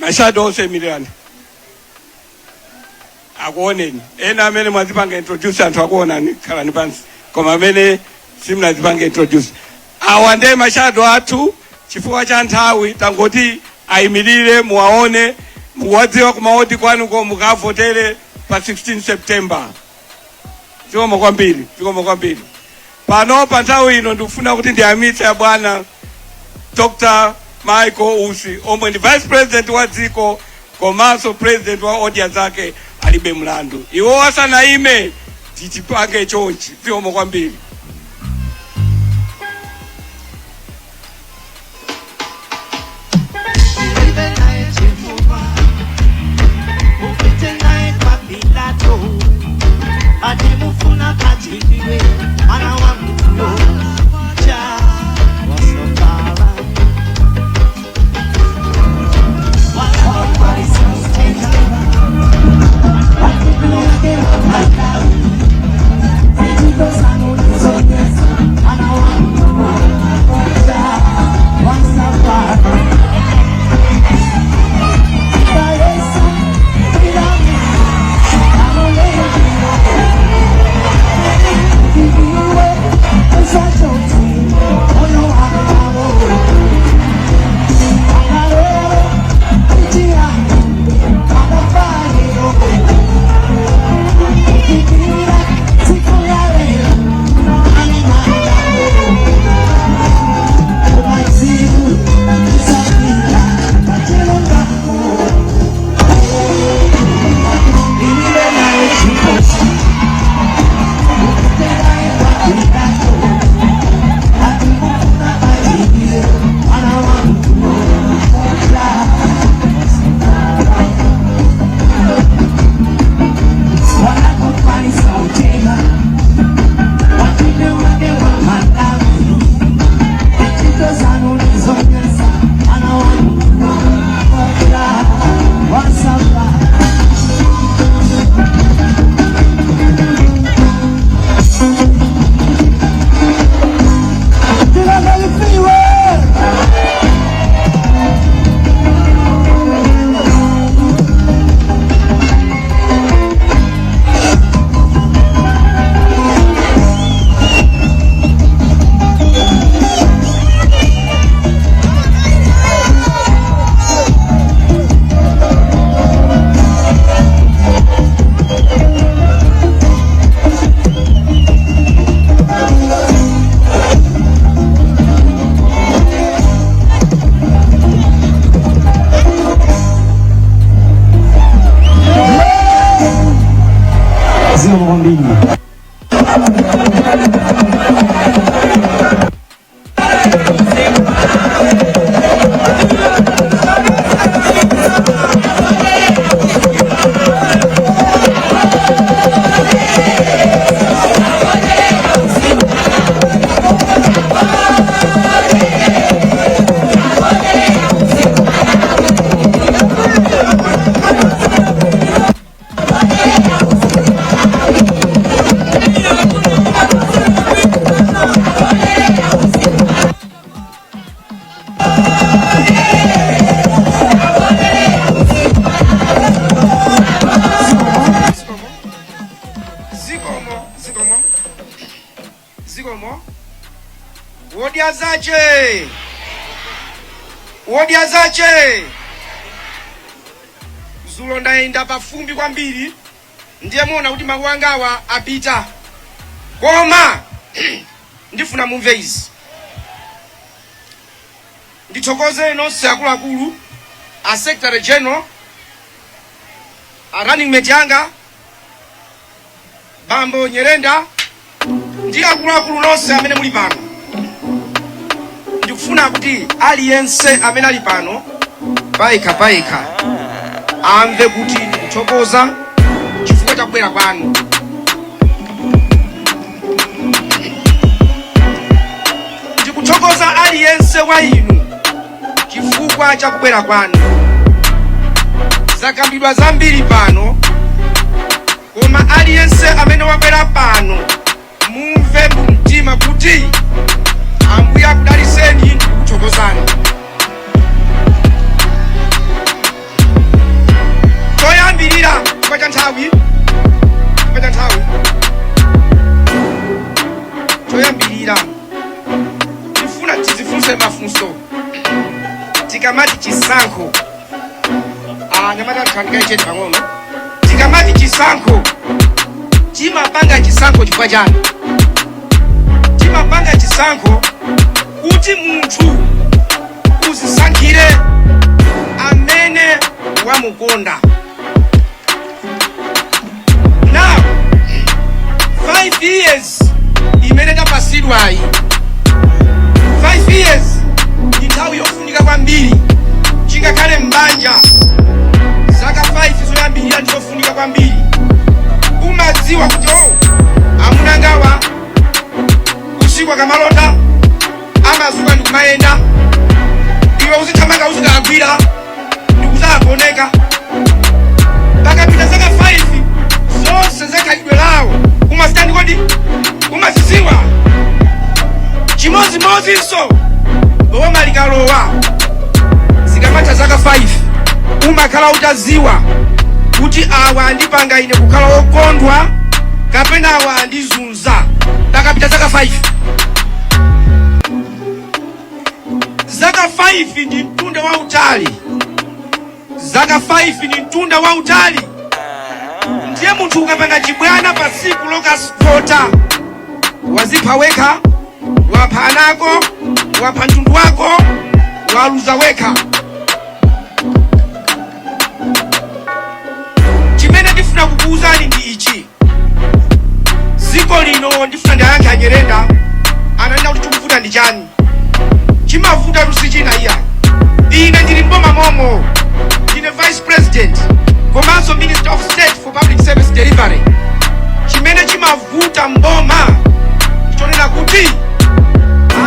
Mashado semirani. Akuoneni. Ena amene mwazipanga introduce anthu akuona ni khala ni pansi. Koma amene simnazipanga introduce. Awande Mashado athu chifukwa cha nthawi tangoti ayimirire muwaone muwadziwa kumaoti kwanu ko mukavotere pa 16 September. Zikomo kwambiri. Pano pa nthawi ino ndikufuna kuti ndiyamitse bwana Dr. Michael Ussi omwe ndi Vice President wa dziko komanso President wa audience zake alibe mlandu. Iwo asanaime tichipange chonchi. Zikomo kwambiri. Wodia zache Zulo ndaenda pafumbi kwambiri ndiye muona kuti mawu angawa apita koma ndifuna mumve izi ndithokoze nonse akuluakulu a Secretary General a running mate yanga Bambo Nyerenda ndi akuluakulu nonse amene muli pano. Ndikufuna kuti aliyense amene ali pano paika amve kuti ndikuthokoza chifukwa cha kubwera kwanu. Ndikuthokoza aliyense wa inu chifukwa cha kubwera kwanu. Zakambidwa zambiri pano, koma aliyense amene wabwera pano mumve mu mtima kuti Ambuye akudaliseni ndikuthokozani. nthawi choyambirira tifuna tizifunse mafunso tikamati chisankho nyamata tikhandika icheti pang'ono tikamati chisankho timapanga chisankho chifukwa chani timapanga chisankho kuti munthu uzisankhire amene wamukonda. Now 5 years imene tapasidwayi 5 years ndi nthawi yofunika kwambiri chingakhale mbanja zaka 5 zoyambirira ndizofunika kwambiri. Umadziwa kuti amunangawa usiku akamalota amazuka ndikumayenda iwe uzithamanga uzikagwira ndikuzagoneka pakapita zaka 5 zonse zakhalidwe lawo umazitani kodi umaziziwa chimozimozinso boma likalowa zikamatha zaka 5 umakhala utaziwa kuti awa andipanga ine kukhala wokondwa kapena awa andizunza. Pakapita zaka 5 zaka 5 ndi mtunda wa utali zaka 5 ndi mtunda wa utali. Ndiye munthu ukapanga chibwana pa tsiku lokasipota wazipha wekha wapha anako wapha mtundu wako waluza wekha. Chimene ndifuna kukuwuzani ndi ichi dziko lino ndifuna ndayankhe Anyerenda ananena kuti chikuvuta ndi chani. Chimavuta tusichina iya ine ndili mboma momo ndine vice president komanso minister of state for public service delivery. Chimene chimavuta mboma chonena kuti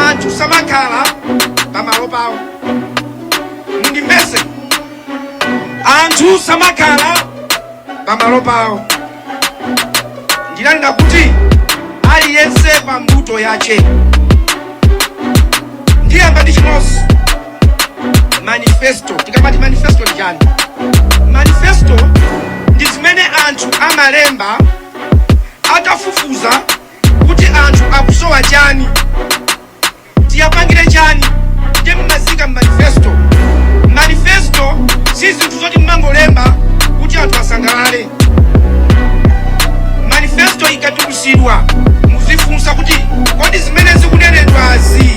anthu samakhala pamalo pawo. Mundimvese anthu samakhala pamalo pawo. Ndinanena kuti aliyense pa mbuto yache. Ndiyamba ndi chimosi manifesto. Tikamati manifesto ndi chani? Manifesto ndi zimene anthu amalemba atafufuza kuti anthu akusowa chani tiyapangire chani ndiye mmazika manifesto. Manifesto si zinthu zoti mmangolemba kuti anthu asangalale. Manifesto ikatulusidwa muzifunsa kuti kodi zimene zikunenedwazi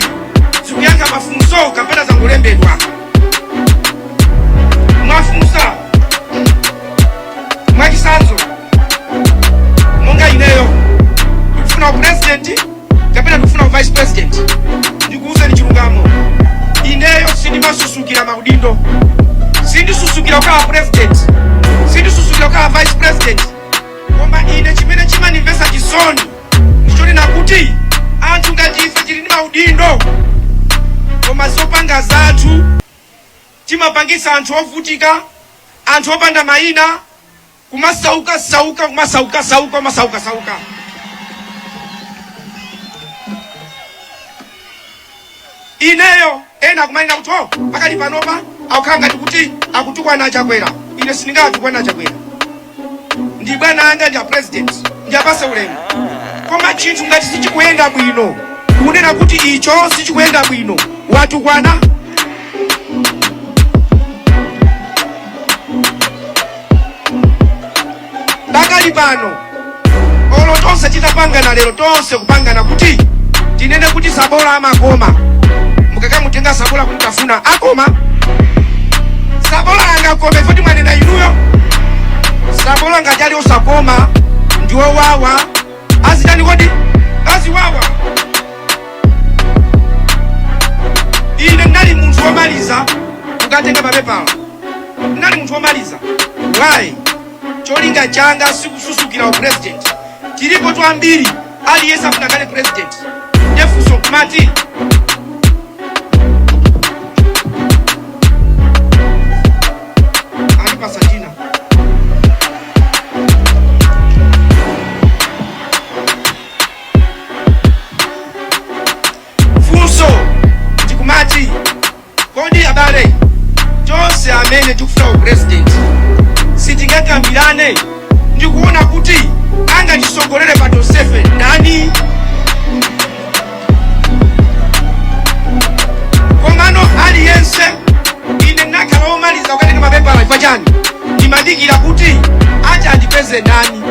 zikuyankha mafunso kapena zangolembedwa. Mwafunsa mwachisanzo monga ineyo ndikufuna president kapena ndikufuna vice president ndikuwuzeni chilungamo. Ineyo sindimasusukira maudindo, sindisusukira kukhala president, sindisusukira kukhala vice president. Koma ine chimene chimanimvesa chisoni ndichonena kuti anthu ngati ife tili ndi maudindo koma zopanga zathu timapangisa anthu ovutika, anthu opanda mayina kumasauka. Ineyo ena kumanena kuti pakali panopa akukhala ngati kuti akutukwana achakwera. Ine sindingatukwana achakwera. Ndi bwana anga ndi president ndi apase ulemu. Koma chinthu ngati sichikuyenda bwino kunena kuti icho sichikuyenda bwino watukwana. Pakali pano olo tonse titapangana lero tonse kupangana kuti tinene kuti Sabola amakoma. Mukakamutenga Sabola kumutafuna akoma. Sabola angakome foti mwanena inuyo. Sabola ngati ali osakoma ndiwo wawa azitani kodi aziwawa. Ine ndali munthu womaliza kukatenga mapepala. Ndali munthu womaliza. Why? Cholinga changa sikususukira u president. Tilipo twambiri aliyense afuna kale president. Ndefunso kumati Pasajina funso ndikumati kodi abale tonse amene tikufuna u president sitingakambirane ndikuona kuti angatisogolere pa tonsefe ndani. Komano aliyense ine nakhala omaliza kukatenga mapepala chifukwa chani ndimadikira kuti acha andipeze ndani,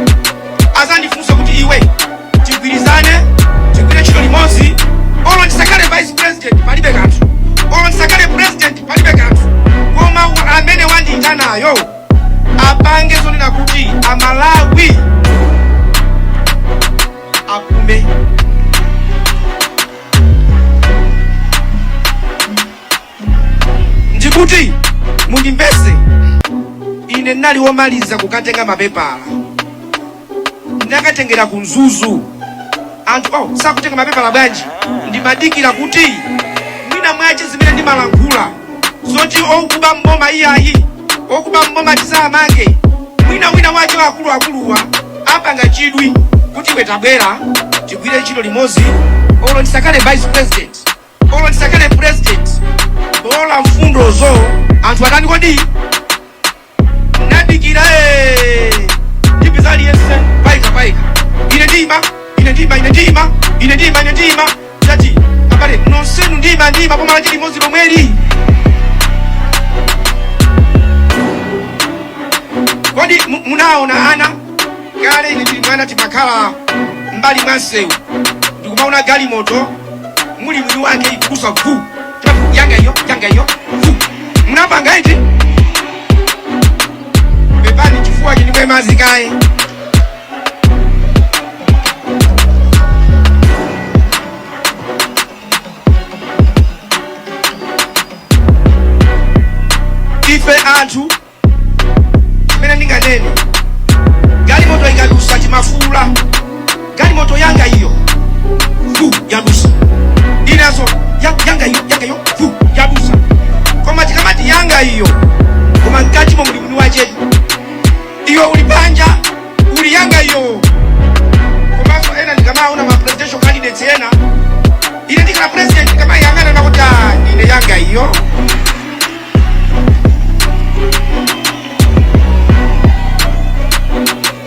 azandifunsa kuti iwe tigwirizane tigwire ntchito limodzi, olo ndisakale vice president palibe kanthu, olo ndisakale president palibe kanthu, koma amene wandiyitanayo apange zonena kuti Amalawi apume. Ndikuti mundimvese, ine nali womaliza kukatenga mapepala, ndakatengera ku Mzuzu. Anthu sakutenga mapepala bwanji, ndimadikira kuti mwina mwache zimene ndimalankhula zoti okuba mboma iyayi, okuba mboma tisamange, mwina wache akuluwa apanga chidwi kuti iwe tabwera tigwire ntchito limodzi, olo ndisakale vice president, olo ndisakale president. Bola mfundozo anthu atani kodi nadikira ndipizali yense paika ine ndima tati abale nonsenu ndima pomala chili limodzi lomweli. Kodi munaona ana kale ine ndili mwana timakhala mbali mwa msewu ndikumaona galimoto muli mwini wake ikukusa vu yanga iyo mnapanga iti bebani chifukwa chinikwe mazi kaye. Ife anthu chimene ndinganene, galimoto ikadusa chimafula, galimoto yanga iyo yadusa inazo yanga iyo yadusa, koma tikamati yanga iyo koma mkati mwa mulimuni wache iyo ulipanja uli yanga iyo. Komanso ena ndikamaona ma presidential candidates ena ine ndikala president kama yangana nakuti ine yanga iyo.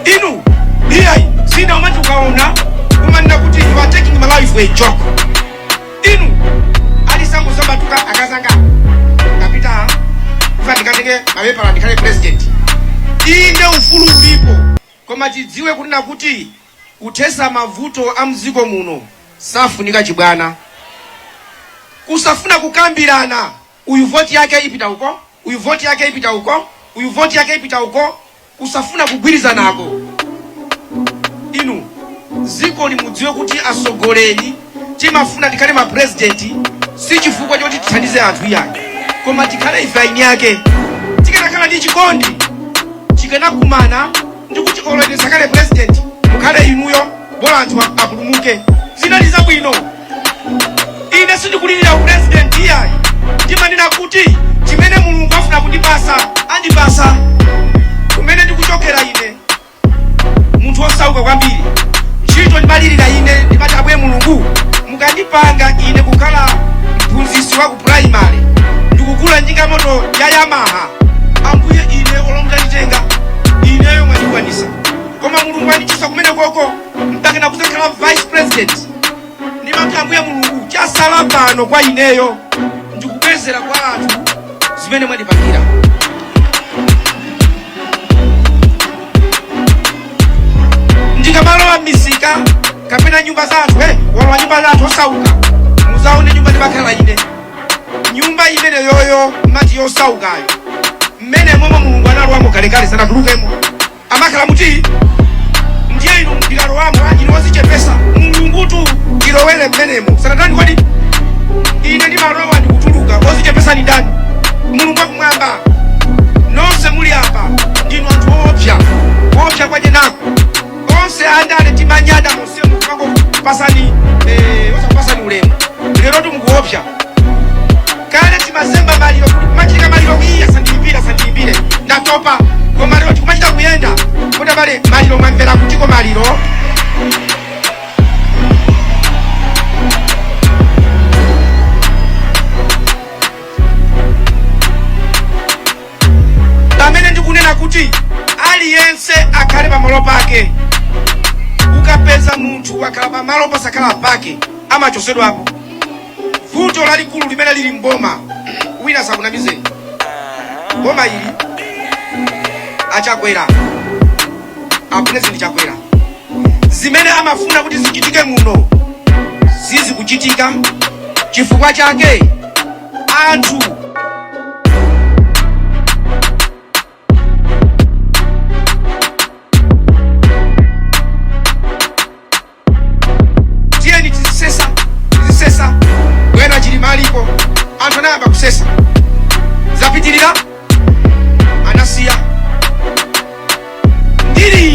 Inu iyai sina umati ukaona umanina kuti you are taking my life for a joke. Inu alisangu samba tuka akazanga kapita ifa ndikatenge mapepala ndikale president. Ine ufulu ulipo, koma tidziwe kunena kuti kuthesa mavuto a mdziko muno safunika chibwana, kusafuna kukambirana uyu voti yake ipita uko, uyu voti yake ipita uko, uyu voti yake ipita uko, kusafuna kugwirizanako. Inu ziko limudziwe kuti asogoleri timafuna tikale ma president si chifukwa choti tithandize anthu yake, koma tikale ife aini yake. Tikanakhala ndi chikondi tikanakumana ndikuti olwene sakale president mukhale inuyo bola anthu apulumuke, zinali zabwino. Ine sindikulirira president iyayi, ndimanena kuti chimene Mulungu afuna kundipasa andipasa. Kumene ndikuchokera ine munthu osauka kwambiri, ntchito ndimalirira ine ndimati abwe Mulungu mukandipanga ine kukhala mphunzitsi wa ku primary ndikugula njinga moto ya Yamaha, ambuye ine olomutanditenga ineyo mwandikwanisa. Koma Mulungu andichisa kumene koko mpakana kuzakhala vice president, ndimati ambuye Mulungu chasala pano kwa ineyo ndikubwezera kwa anthu zimene mwandipangira. Ndikamalowa misika kapena nyumba za anthu walowa nyumba za anthu osauka, muzaone nyumba ndimakhala ine, nyumba imene yoyo mati yosaukayo mmene momwe Mulungu analowamo kalekale sanatulukemo. Amakhala muti ndiye inu ndikalowamo ine wozichepesa Mulungutu ilowere mmenemo sanatani. Kodi ine ndimalowa ndikutuluka wozichepesa ni ndani? Mulungu akumwamba. Nonse muli apa ndinu anthu woopsa kwaje nako onse andale timanyada monsiyo mukako pasani osapasani ulemu lero tumukuopsa kale timazemba maliro machika maliro iya sandiimbire ndatopa koma lero tikumachita kuyenda kuti bale maliro mwamvera kutiko maliro. Pamene ndikunena kuti aliyense akhale pamalo pake. Ukapeza munthu wakhala pamalo pasakhala pake amachosedwapo. Vuto lalikulu limene lili mboma wina sakunamizeni. Boma ili achakwera apresident chakwera zimene amafuna kuti zichitike muno sizi kuchitika. Chifukwa chake anthu tiyeni tizisesa wena chili malipo anthu anayamba kusesa zapitirira anasiya. Ndili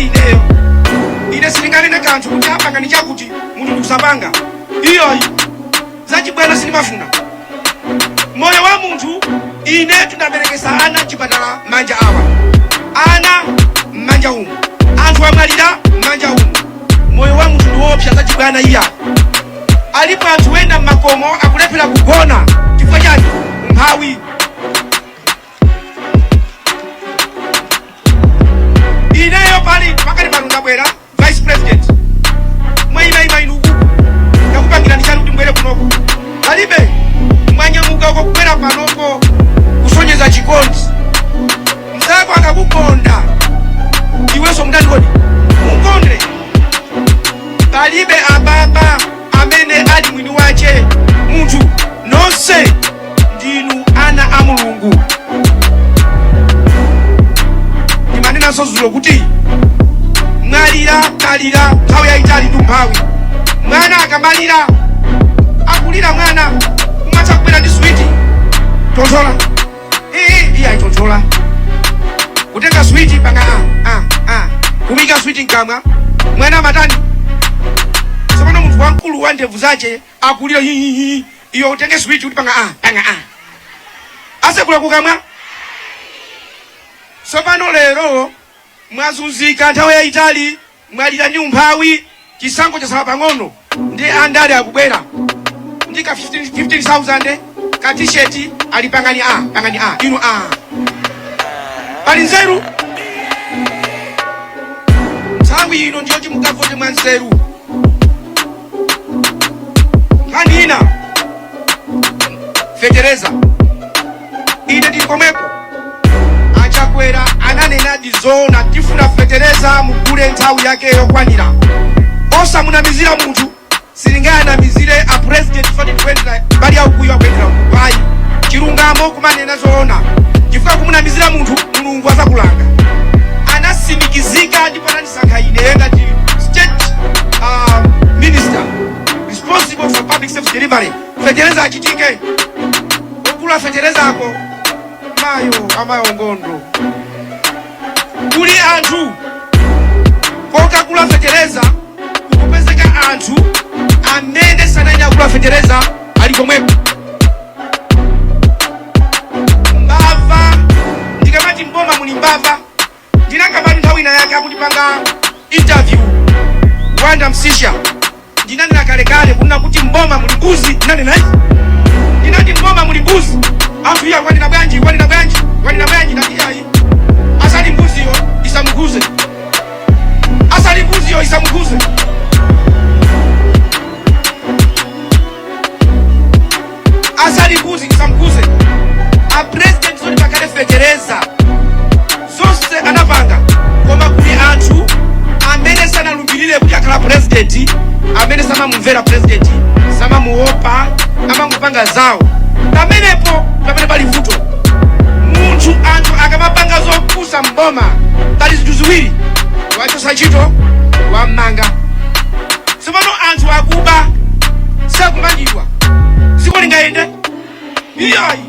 ineyo ine silinganene kanthu kuti apanga ni chakuti munthu ndikusapanga iyoyi zachibwera silimafuna. Moyo wa munthu ine tunaberekesa ana chipatala manja awa, ana manja umu, anthu amwalira manja umu. Moyo wa munthu ndiwopsa zachibwana iya. Alipo anthu wena makomo akulephera kugona chifukwa chake mphawi. Ineyo pali pakati pano ndabwera vice president mwaima inuku ndakupangira ndichani kuti mbwere kunoko alibe mwanyamuka uko kubwera panoko kusonyeza chikondi. Mzako akakukonda iweso mndandikodi mukondre. Palibe ababa amene ali mwini wache munthu nonse ndinu ana a Mulungu. Ndimanena zulo kuti mwalira kalira nthawi yayitali ndi umphawi. Mwana akamalira akulira mwana kumatha kubwera ndi switi tonthola iya itonthola kutenga switi panga kumika switi mkamwa mwana matani. Tsopano munthu wamkulu wa ndevu zache akulira iyo utenge switi kuti panga asekula kukamwa. Tsopano lero mwazunzika nthawi yayitali mwalira ndi umphawi chisango chasala pang'ono ndi andale akubwera ndi ka 15,000 ka t-shirt alipangani inu pali nzeru. Nthawi ino ndiyo chimukavote mwa nzeru. Nkhani ina fetereza ine ndili komweko achakwera ananena dizona tifuna fetereza mugule nthawi yake yokwanira. Osamunamizira munthu silinganamizire a president fati kwendera bali aukuyo akwendera kwayi chilungamo kumanena zoona. Chifukwa kumunamizira munthu Mulungu azakulanga. Anasimikizika ndipo ananisankha ine ngati state minister responsible for public service delivery. Fetereza achitike. Okula fetereza ako amayo ngondo kuli anthu kokakula fetereza kukupezeka anthu amene sananyakula fetereza ali komweko. Mbava ndikamati mboma muli mbava ndinakapati nthawi ina yake akutipanga interview Wanda Msisha ndinanena kalekale kuna kuti mboma muli mbuzi. Ndinati mboma muli mbuzi anthu iya kwanina bwanji ndatiyayi asali mbuziyo isamuguze. Asali mbuzi isamuguze. A president zoti pakale fetereza zonse anapanga koma kuli anthu amene sanalumbirire kuti akhala president, amene samamumvera president, samamuopa, amangopanga zawo. Pamenepo pamene pali vuto. Munthu anthu akamapanga zopusa mboma pali zinthu ziwiri: wachosa ntchito wammanga. Tsopano anthu akuba sakumangidwa dziko lingayende iyayi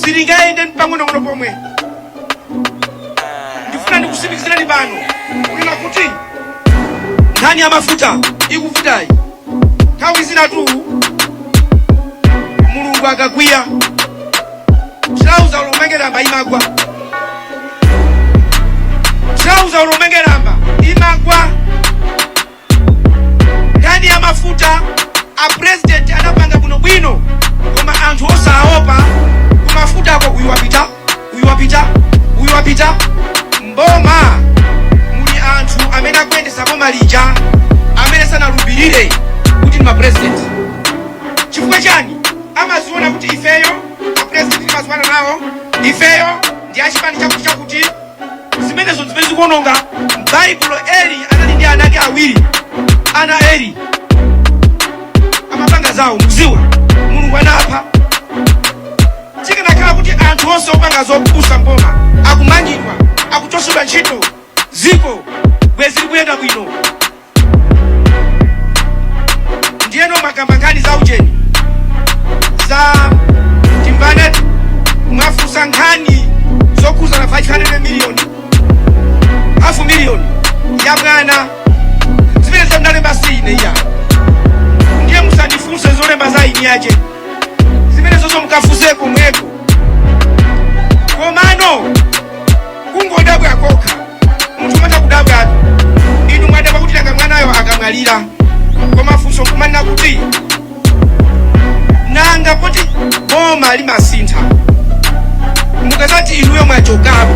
silingayende pang'onong'ono pomwe. Ndifuna ndikusimikizirani pano kunena kuti nkhani ya mafuta ikuvutayi. Nthawi zinatu Mulungu akakwiya trauza ulomengeramba imagwa. Trauza ulomengeramba imagwa. Nkhani ya mafuta a president anapanga bwino koma anthu osaopa timazwana nawo ifeyo ndi achipani chakuti zimenezo zimene zikuononga m'baibulo. Eli anali ndi ana ake awiri, ana Eli amapanga zawo mziwa Mulungu anapha. Chikanakhala kuti anthu onse opanga zopusa mboma akumangidwa, akuchosedwa ntchito, ziko bwezi likuyenda bwino. Ndiyeno makamba nkhani za ucheni za timbane mwafusa nkhani zokuza na 500 million, half million ya mwana zimene zamnalemba sine iya. Ndiye musandifunse zolemba za ini yache zimene zozo mukafuseko mweko komano kungodabwa akoka munthu mata kudabwa inu mwadabwa kuti nanga mwanayo akamwalira koma funso nkumanena kuti nanga poti boma limasintha mukazati inuyo mwachokapo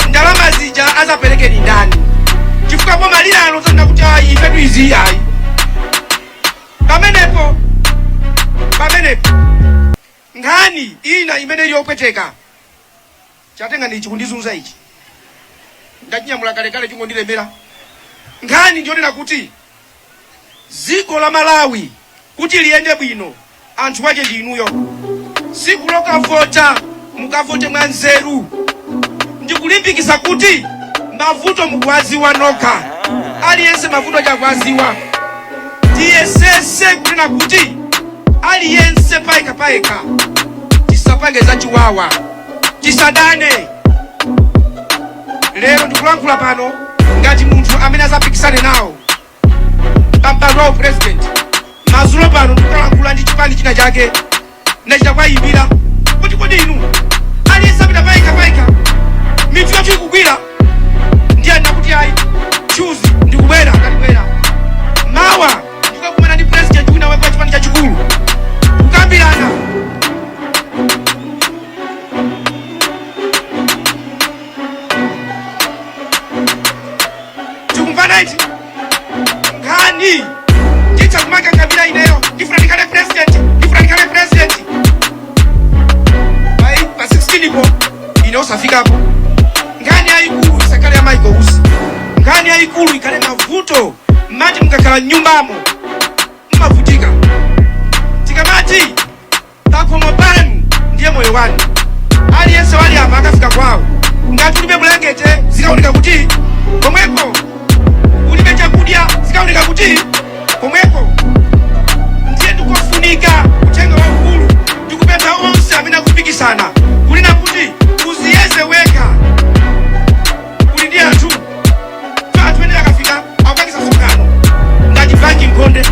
ndalama zija azaperekeni ndani chifukwa boma lilano zanena kuti ayi ifetu izi ayi pamenepo nkhani ina imene yopweteka chatenga ndi chikundizunza ichi ndachinyamula kalekale chingondilemera. Nkhani ndionena kuti ziko la Malawi kuti liyende bwino anthu wache ndi inuyo. Siku lokavota mukavote mwa nzeru, ndikulimbikisa kuti mavuto mukwaziwa nokha, aliyense mavuto chakwaziwa. Tiyesese kunena kuti aliyense paika tisapange za chiwawa, tisadane. Lero ndikulankhula pano ngati munthu amene azapikisane nawo pampando wa president. Mazulo pano ndikulankhula ndi chipani china chake nachita kwayimbira kuti kodi inu aliyense apita paika mitu yathu ikugwira ndiye nakuti ayi choose ndikubwera akatibwera mawa ndikukumana ndi president wina wepa chipani chachikulu kukambirana. Tikumvana iti nkhani nditha kumanga kabila ineyo ndifuna ndikale president pa 16 ipo ine usafikapo. Nkhani yayikulu isakale ya Michael Usi, nkhani yayikulu ikale mavuto mmati mukakhala mnyumbamo mmavutika. Tikamati pakhomo panu ndiye moyo wanu, aliyense wali apa akafika kwawo ngati ulibe bulangete zikaoneka kuti komweko, ulibe chakudya zikaoneka kuti komweko. Ndiye ndikofunika kutenga waukulu ndikupempha onse amene akupikisana kunena kuti uziyeze weka kuli ndi anthu ene akafika akupangisa sokano ngati banki mkonde.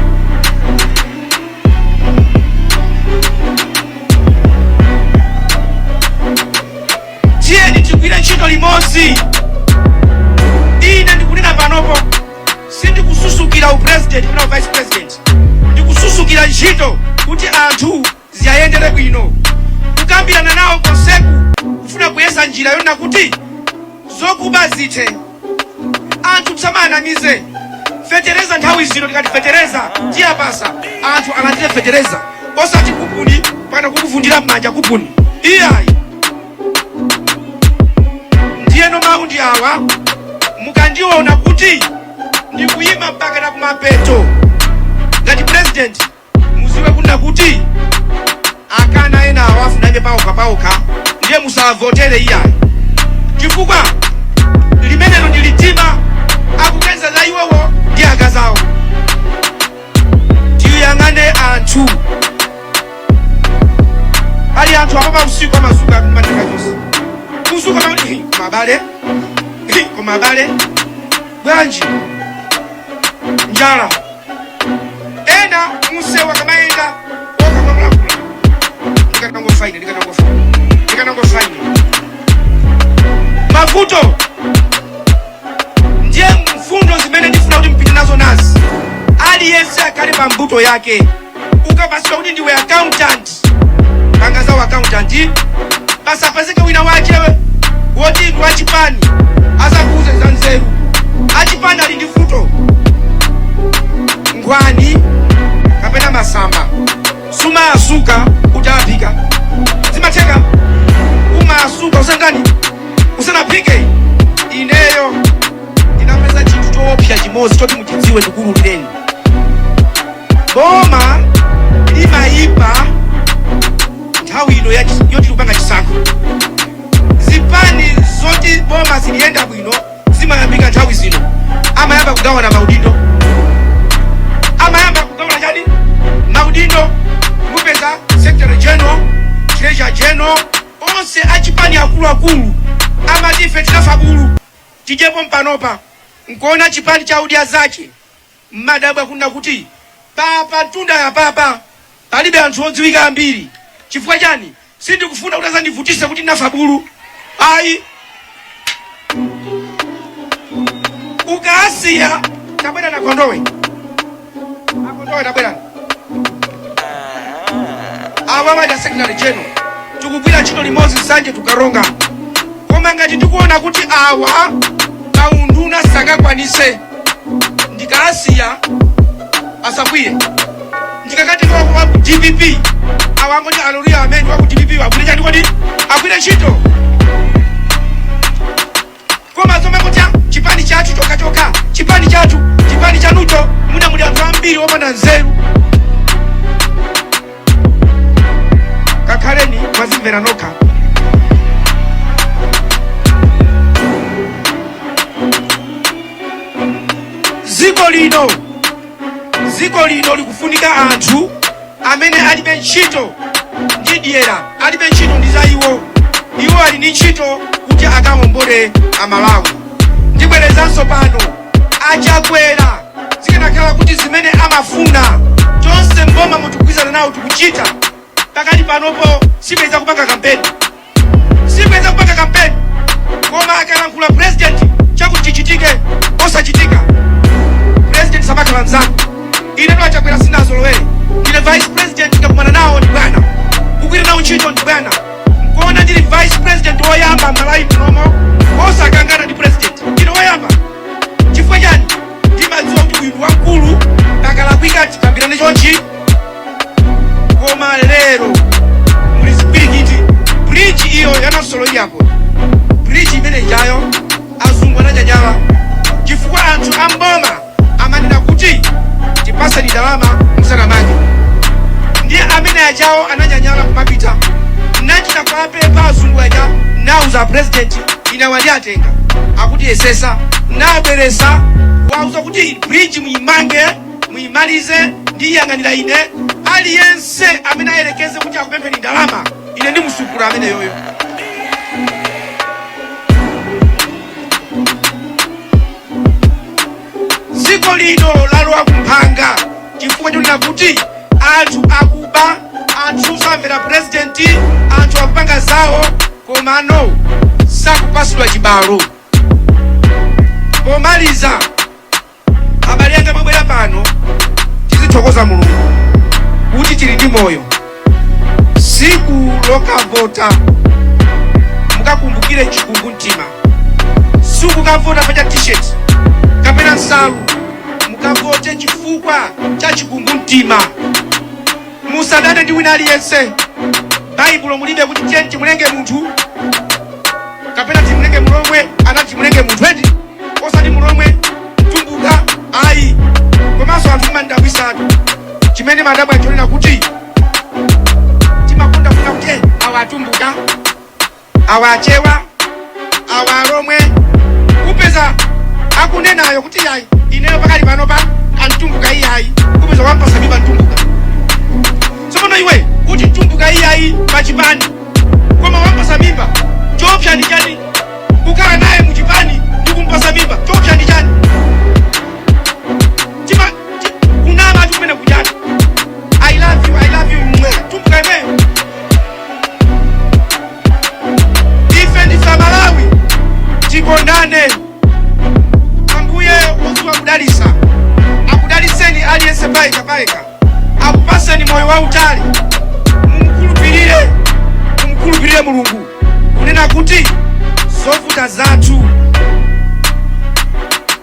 Tiyeni tigwire ntchito limodzi. Ine ndikunena panopo sindikususukira upresident kapena vice president, ndikususukira ntchito kuti anthu ziyayendere bwino, kukambirana nawo konseku, kufuna kuyesa njira yonena kuti zokuba zithe. Anthu tsamanamize fetereza nthawi zino tikati fetereza tiyapasa anthu alandire fetereza osati kupuni pana kukuvundira m'manja kupuni iyayi. Ndiyeno mawu ndi awa mukandiona kuti ndikuyima mpaka na kumapeto ngati president, muziwe kunena kuti akana ena awafu nabe paoka ndiye musavotere iyayi, chifukwa limenelo ndi litima akukenza za iwowo ndi akazawo. Tiyang'ane anthu, ali anthu apapa usiku amazuka kumateka chose kuzuka komabale bwanji njala ena musewa kamaenda okamamulakula ndikanango faine mavuto. Ndiye mfundo zimene ndifuna kuti mpite nazo nazi, aliyense akale pa mbuto yake. Ukapasika kuti ndiwe accountant panga zawo accountant, pasapezeke wina wachewe woti ndi wachipani asakuuze za nzeru. Achipani ali ndi futo ngwani kapena masamba suma asuka utapika zimatheka chimozi choti mutidziwe tikululireni. Boma limayipa nthawi ino yoti kupanga chisankho. Zipani zoti boma ziliyenda bwino zimayambika nthawi zino. Amayamba kugawana maudindo. Amayamba kugawana chani? Maudindo. Mupeza Secretary General, Treasurer General, onse achipani akulu amati ife tinafa bulu. Tijepo mpanopa. Nkuona chipani cha udia zache. Madabwa kuna kuti papa tunda ya papa palibe anthu odziwika ambiri. Chifukwa chani? Sindi kufuna utaza ndivutise kuti nafa bulu. Ai ukaasiya tabwera na kondowe. Akondowe tabwera. Awa waja Secretary General tukugwira ntchito limodzi nsanje tukaronga. Koma ngati tikuona kuti awa kaunduna sakakwanise ndikaasiya asabwire. Ndikakati kwa DPP awangoti aloria amene waku DPP wabwire chati kodi agwire ntchito. Koma zomwe kuti chipani chathu choka chipani chathu chipani chanucho muna muli anthu ambiri opanda nzeru. Kakhaleni mwazimvera nokha. Ziko lino likufunika anthu amene alibe ntchito ndi dyera, alibe ntchito ndi za iwo ali ndi ntchito kuti akawombole Amalawi. Ndibwerezanso pano achakwera zikanakhala kuti zimene amafuna tonse mboma mutikugwizana nawo tikuchita. Pakati panopo sibweza kupanga kampeni. Koma akalankhula president chakuti chichitike osachitika. President sabakhala nzako. Ine ndo achakwera sinazolowere. Ine vice president kakumana nawo ndi bwana. Kukwira nawo ntchito ndi bwana. Nkuona ndili vice president woyamba Malawi munomo osakangana ndi president. Ine woyamba. Chifukwa chani? Ndimadziwa kuti uyu wamkulu akalakwika tikambirane chonchi. Koma lero muli zipirikiti bridge iyo yanasolo yapo. Bridge imene ijayo azungu ananyanyala. Chifukwa anthu amboma amanena kuti tipase ndalama musanamange. Ndiye amene ajawo ananyanyala kumapita. Nachita kwa pepa azungu aja nauza president inawali atenga. Akuti esesa nabweresa wauza kuti bridge muimange muimalize ndiyang'anira ine. Aliyense amene ayerekeze kuti akupemphe ndalama ine ndi musukulu amene yoyo. Ziko lino lalowa kumphanga chifukwa chonena kuti anthu akuba, anthu samvera president, anthu akupanga zawo komano sakupasidwa chibalo. Pomaliza abale anga mabwera pano tizithokoza Mulungu kuti tili ndi moyo. Siku lokavota mukakumbukire chikumbu mtima. Siku kavota pacha t-shirt kapena nsalu mukavote chifukwa cha chikumbu mtima. Musadane ndi wina aliyense. Baibulo mulibe kuti tieni timulenge munthu kapena timulenge mulomwe anati timulenge munthu edi osati mulomwe tumbuka ayi. Komanso anthu mandabwisatu chimene madabwa achonena kuti timakonda kuna kuti awa atumbuka awa achewa awa alomwe kupeza akunenayo kuti yayi ineyo pakali panopa antumbuka iyayi kupeza wampasa miba ntumbuka. Sopono iwe kuti ntumbuka iyayi pachipani koma wampasa mimba chopsa ndi chani? Kukhala naye muchipani ndi kumpasa mimba chopsa ndi chani? Kunama ati kumene kujani I love you tumbuka imeyo. Ife ndife Malawi tikondane. Ambuye wozuwa kudalisa akudaliseni aliyense paika akupaseni moyo wautali. Mumukhulupirire Mulungu kunena kuti zovuta zathu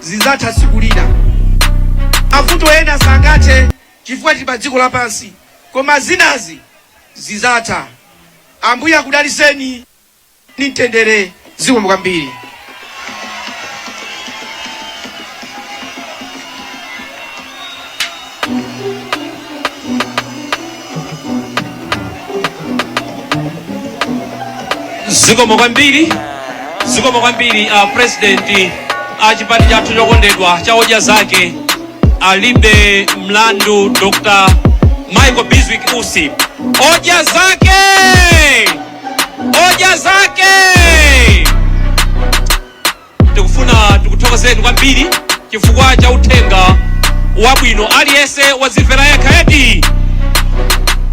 zizatha tsiku lina. Mavuto ena sangathe chifukwa tili pa dziko lapansi koma zinazi zizatha. Ambuye akudaliseni ni mtendere. Zikomo kwambiri. zikomo kwambiri president chipani chathu chokondedwa cha Odya Zake alibe mlandu Dr. Michael Biswick Usi. Odya Zake tikufuna tikuthokozeni kwambiri chifukwa cha uthenga wabwino. Aliyense wazimvera yekha edi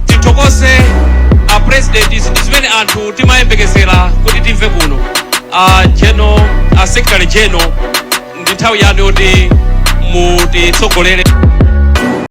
tithokoze president zimene anthu timayembekezera kuti timve kuno. Secretary General ndi nthawi yanu yoti mutitsogolere.